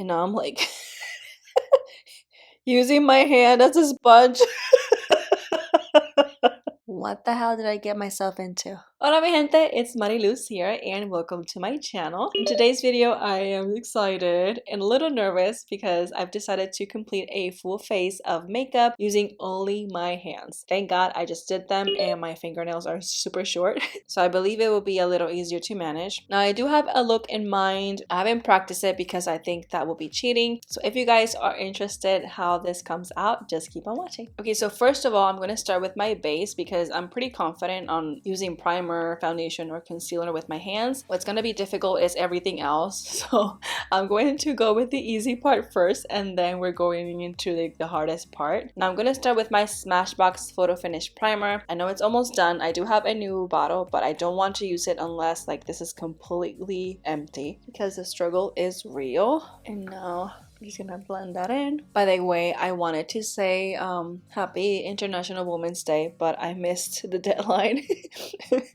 And now I'm like using my hand as a sponge. What the hell did I get myself into? Hola, gente, it's Mariluz here, and welcome to my channel. In today's video, I am excited and a little nervous because I've decided to complete a full face of makeup using only my hands. Thank God I just did them, and my fingernails are super short, so I believe it will be a little easier to manage. Now, I do have a look in mind. I haven't practiced it because I think that will be cheating. So if you guys are interested how this comes out, just keep on watching. Okay, so first of all, I'm going to start with my base because I'm pretty confident on using primer, foundation, or concealer with my hands. What's going to be difficult is everything else. So I'm going to go with the easy part first, and then we're going into the hardest part. Now I'm going to start with my Smashbox Photo Finish Primer. I know it's almost done. I do have a new bottle, but I don't want to use it unless like this is completely empty because the struggle is real. And now I'm just gonna blend that in. By the way, I wanted to say happy International Women's Day, but I missed the deadline.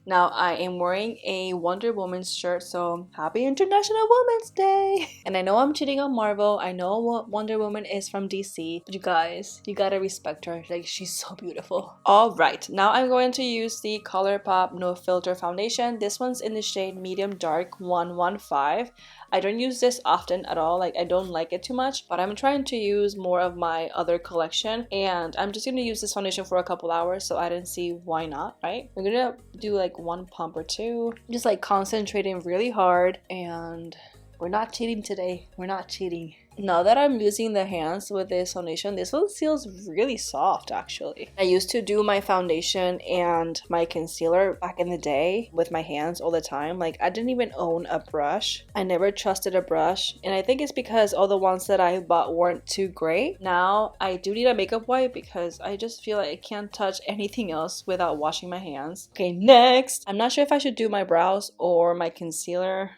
Now I am wearing a Wonder Woman shirt, so happy International Women's Day. And I know I'm cheating on Marvel. I know Wonder Woman is from DC, but you guys, you gotta respect her. Like, she's so beautiful. All right, now I'm going to use the ColourPop No Filter foundation. This one's in the shade Medium Dark 115. I don't use this often at all. Like, I don't like it too much, but I'm trying to use more of my other collection, and I'm just gonna use this foundation for a couple hours, so I didn't see why not, right? We're gonna do like one pump or two, just like concentrating really hard, and we're not cheating today. We're not cheating. Now that I'm using the hands with this foundation, this one feels really soft actually. I used to do my foundation and my concealer back in the day with my hands all the time. Like, I didn't even own a brush. I never trusted a brush, and I think it's because all the ones that I bought weren't too great. Now I do need a makeup wipe because I just feel like I can't touch anything else without washing my hands. Okay, next. I'm not sure if I should do my brows or my concealer.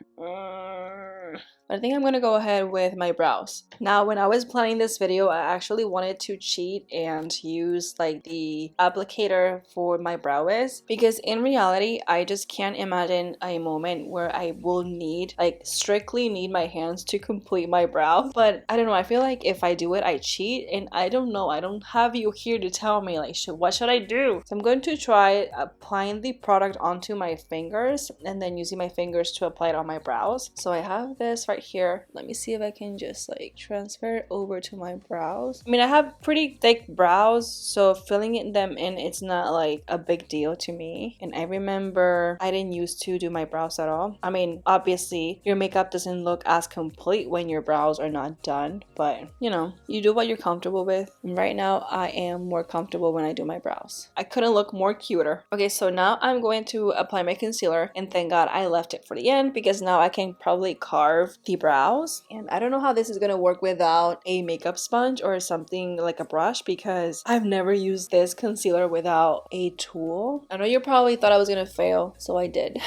I think I'm gonna go ahead with my brows. Now, when I was planning this video, I actually wanted to cheat and use like the applicator for my brow wiz, because in reality, I just can't imagine a moment where I will need, like, strictly need my hands to complete my brow. But I don't know, I feel like if I do it, I cheat, and I don't know, I don't have you here to tell me like, what should I do? So I'm going to try applying the product onto my fingers and then using my fingers to apply it on my brows. So I have this right here. Let me see if I can just like transfer it over to my brows. I mean, I have pretty thick brows, so filling them in, it's not like a big deal to me. And I remember I didn't used to do my brows at all. I mean, obviously your makeup doesn't look as complete when your brows are not done, but you know, you do what you're comfortable with. And right now I am more comfortable when I do my brows. I couldn't look more cuter. Okay, so now I'm going to apply my concealer, and thank God I left it for the end because now I can probably carve the brows. And I don't know how this is gonna work without a makeup sponge or something like a brush, because I've never used this concealer without a tool. I know you probably thought I was gonna fail, so I did.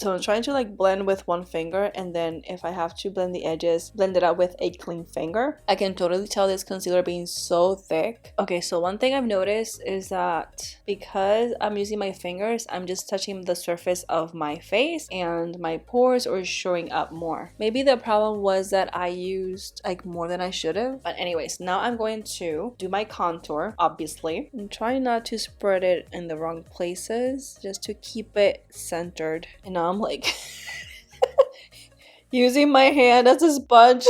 So I'm trying to like blend with one finger, and then if I have to blend the edges, blend it out with a clean finger. I can totally tell this concealer being so thick. Okay, so one thing I've noticed is that because I'm using my fingers, I'm just touching the surface of my face and my pores are showing up more. Maybe the problem was that I used like more than I should have. But anyways, now I'm going to do my contour, obviously. I'm trying not to spread it in the wrong places, just to keep it centered. And now I'm like using my hand as a sponge.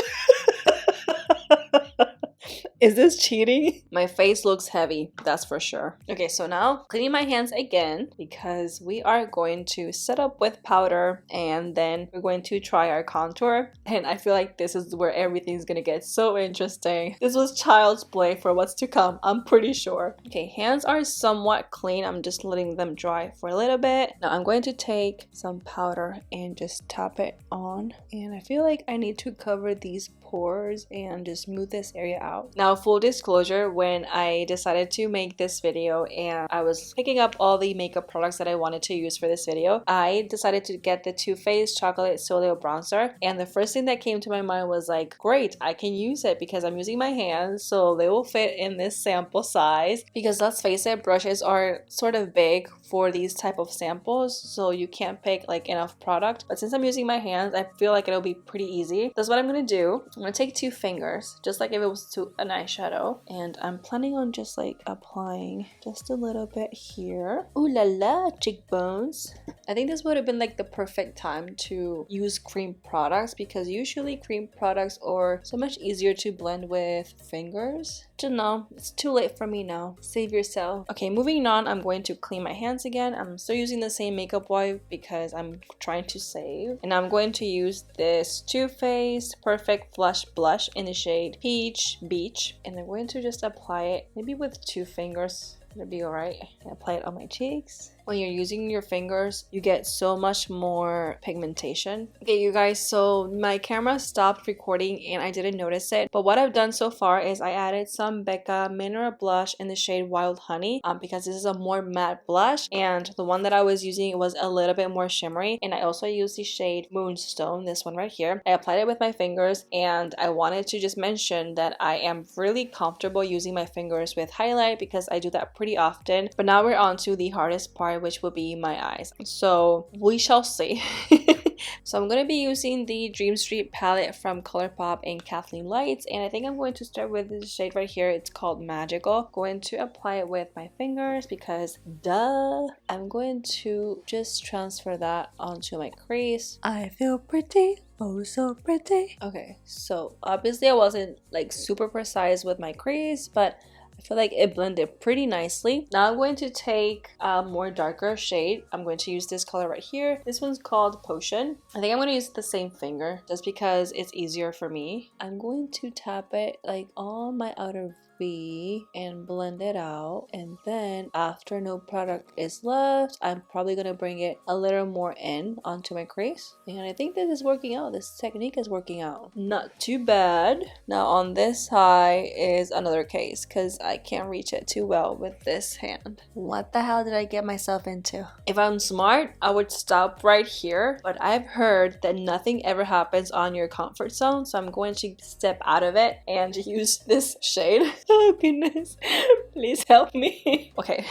Is this cheating? My face looks heavy, that's for sure. Okay, so now cleaning my hands again because we are going to set up with powder, and then we're going to try our contour. And I feel like this is where everything's gonna get so interesting. This was child's play for what's to come, I'm pretty sure. Okay, hands are somewhat clean. I'm just letting them dry for a little bit. Now I'm going to take some powder and just tap it on. And I feel like I need to cover these pores and just smooth this area out. Now, full disclosure, when I decided to make this video and I was picking up all the makeup products that I wanted to use for this video, I decided to get the Too Faced Chocolate Soleil Bronzer, and the first thing that came to my mind was like, great, I can use it because I'm using my hands, so they will fit in this sample size. Because let's face it, brushes are sort of big for these type of samples, so you can't pick like enough product. But since I'm using my hands, I feel like it'll be pretty easy. That's what I'm gonna do. I'm gonna take 2 fingers, just like if it was to an eyeshadow, and I'm planning on just like applying just a little bit here. Ooh la la, cheekbones. I think this would have been like the perfect time to use cream products, because usually cream products are so much easier to blend with fingers. Just no, it's too late for me now. Save yourself. Okay, moving on, I'm going to clean my hands again. I'm still using the same makeup wipe because I'm trying to save. And I'm going to use this Too Faced Perfect Flush Blush in the shade Peach Beach. And I'm going to just apply it maybe with 2 fingers. It'll be alright. Apply it on my cheeks. When you're using your fingers, you get so much more pigmentation. Okay, you guys, so my camera stopped recording and I didn't notice it. But what I've done so far is I added some Becca Mineral Blush in the shade Wild Honey because this is a more matte blush, and the one that I was using was a little bit more shimmery. And I also used the shade Moonstone, this one right here. I applied it with my fingers, and I wanted to just mention that I am really comfortable using my fingers with highlight because I do that pretty often. But now we're on to the hardest part, which will be my eyes. So we shall see. So I'm going to be using the Dream Street palette from ColourPop and Kathleen Lights, and I think I'm going to start with this shade right here. It's called Magical. Going to apply it with my fingers because duh. I'm going to just transfer that onto my crease. I feel pretty. Oh, so pretty. Okay, so obviously I wasn't like super precise with my crease, but I feel like it blended pretty nicely. Now I'm going to take a more darker shade. I'm going to use this color right here. This one's called Potion. I think I'm going to use the same finger just because it's easier for me. I'm going to tap it like on my outer V and blend it out, and then after no product is left, I'm probably gonna bring it a little more in onto my crease, and I think this is working out. This technique is working out not too bad. Now on this side is another case because I can't reach it too well with this hand. What the hell did I get myself into? If I'm smart, I would stop right here, but I've heard that nothing ever happens on your comfort zone, so I'm going to step out of it and use this shade. Oh goodness, please help me. Okay,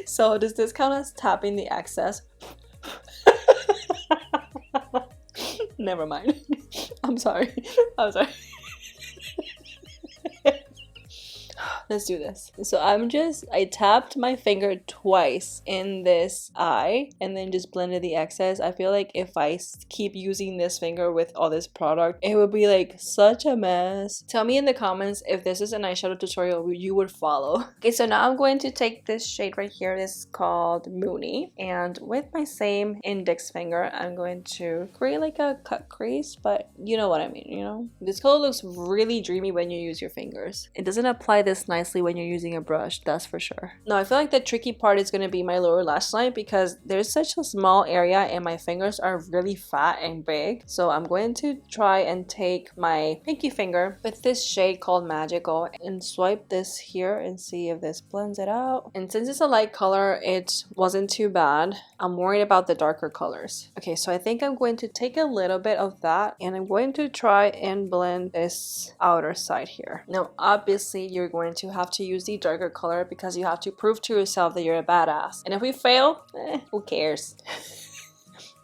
so does this count as tapping the excess? Never mind. I'm sorry. I'm sorry. Let's do this. So I tapped my finger twice in this eye and then just blended the excess. I feel like if I keep using this finger with all this product, it would be like such a mess. Tell me in the comments if this is an eyeshadow tutorial you would follow. Okay, so now I'm going to take this shade right here. This is called Moony. And with my same index finger, I'm going to create like a cut crease, but you know what I mean, you know? This color looks really dreamy when you use your fingers. It doesn't apply this nicely when you're using a brush, that's for sure. Now I feel like the tricky part is going to be my lower lash line because there's such a small area and my fingers are really fat and big. So I'm going to try and take my pinky finger with this shade called Magical and swipe this here and see if this blends it out. And since it's a light color, it wasn't too bad. I'm worried about the darker colors. Okay, so I think I'm going to take a little bit of that and I'm going to try and blend this outer side here. Now obviously you're going to have to use the darker color because you have to prove to yourself that you're a badass. And if we fail, who cares?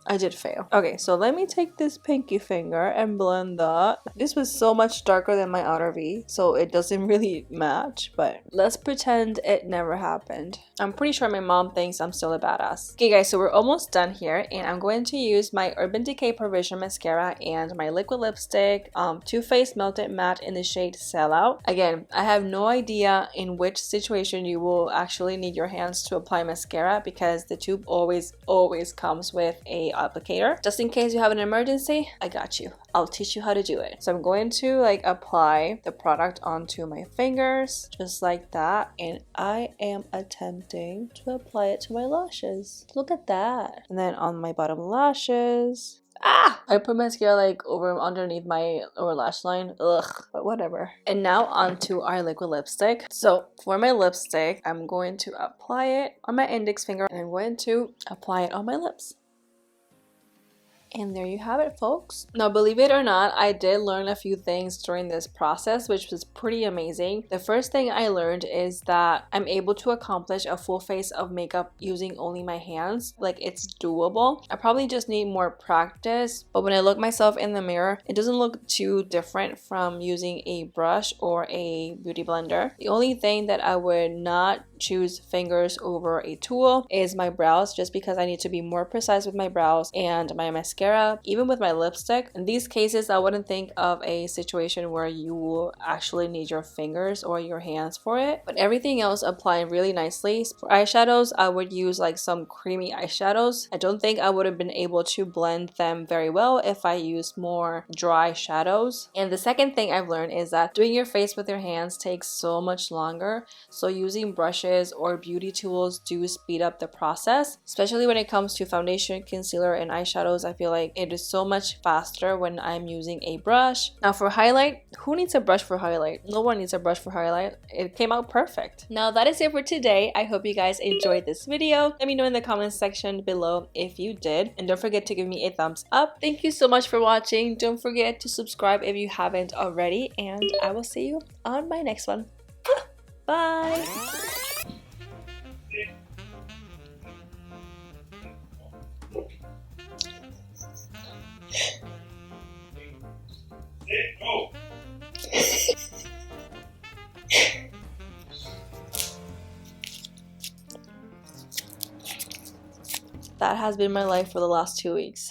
I did fail. Okay, so let me take this pinky finger and blend that. This was so much darker than my outer V, so it doesn't really match, but let's pretend it never happened. I'm pretty sure my mom thinks I'm still a badass. Okay guys, so we're almost done here, and I'm going to use my Urban Decay Provision Mascara and my liquid lipstick, Too Faced Melted Matte in the shade Sellout. Again, I have no idea in which situation you will actually need your hands to apply mascara because the tube always comes with a applicator. Just in case you have an emergency, I got you. I'll teach you how to do it. So I'm going to like apply the product onto my fingers just like that, and I am attempting to apply it to my lashes. Look at that. And then on my bottom lashes. I put mascara like over underneath my lower lash line. Ugh, but whatever. And now onto our liquid lipstick. So for my lipstick, I'm going to apply it on my index finger and I'm going to apply it on my lips. And there you have it, folks. Now, believe it or not, I did learn a few things during this process, which was pretty amazing. The first thing I learned is that I'm able to accomplish a full face of makeup using only my hands. Like, it's doable. I probably just need more practice, but when I look myself in the mirror, it doesn't look too different from using a brush or a beauty blender. The only thing that I would not choose fingers over a tool is my brows, just because I need to be more precise with my brows and my mascara, even with my lipstick. In these cases, I wouldn't think of a situation where you will actually need your fingers or your hands for it, but everything else applied really nicely. For eyeshadows, I would use like some creamy eyeshadows. I don't think I would have been able to blend them very well if I used more dry shadows. And the second thing I've learned is that doing your face with your hands takes so much longer, so using brushes or beauty tools do speed up the process, especially when it comes to foundation, concealer, and eyeshadows. I feel like it is so much faster when I'm using a brush. Now for highlight, who needs a brush for highlight? No one needs a brush for highlight. It came out perfect. Now that is it for today. I hope you guys enjoyed this video. Let me know in the comments section below if you did, and don't forget to give me a thumbs up. Thank you so much for watching. Don't forget to subscribe if you haven't already, and I will see you on my next one. Bye! That has been my life for the last 2 weeks.